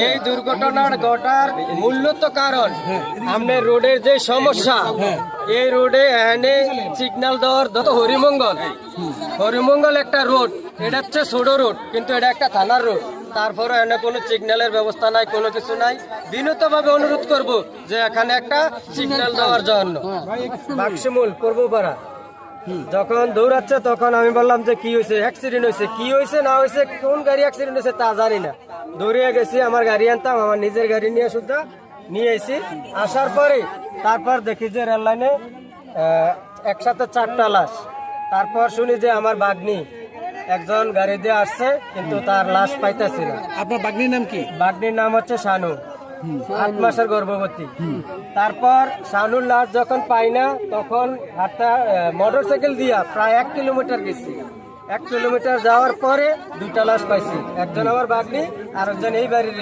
এই দুর্ঘটনার ঘটার মূলত কারণ আমাদের রোডের যে সমস্যা, এই রোডে এখানে সিগন্যাল দেওয়ার যত হরিমঙ্গল একটা রোড, এটা হচ্ছে ছোট রোড, কিন্তু এটা একটা থানার রোড। তারপরে এখানে কোনো সিগন্যালের ব্যবস্থা নাই, কোনো কিছু নাই। বিনীতভাবে অনুরোধ করব যে এখানে একটা সিগন্যাল দেওয়ার জন্য। বাক্সমুল পূর্বপাড়া যখন দৌড়াচ্ছে তখন আমি বললাম যে কি হয়েছে, অ্যাক্সিডেন্ট হয়েছে, কি হয়েছে না হয়েছে, কোন গাড়ি অ্যাক্সিডেন্ট হয়েছে তা জানি না। দৌড়িয়ে গেছি, আমার গাড়ি আনতাম, আমার নিজের গাড়ি নিয়ে সুদ্ধা নিয়ে এসেছি। আসার পরে তারপর দেখি যে রেল লাইনে একসাথে 4টা লাশ। তারপর শুনি যে আমার বাগনি একজন গাড়ি দিয়ে আসছে, কিন্তু তার লাশ পাইতেছি না। আপনার বাগনির নাম কি? বাগনির নাম হচ্ছে শানু, 8 মাসের গর্ভবতী। তারপর শানুর লাশ যখন পাই না, তখন মোটর সাইকেল দিয়া প্রায় 1 কিলোমিটার গেছি। 1 কিলোমিটার যাওয়ার পরে 2টা লাশ পাইছি, একজন আমার বাগনি আর একজন এই বাড়ির।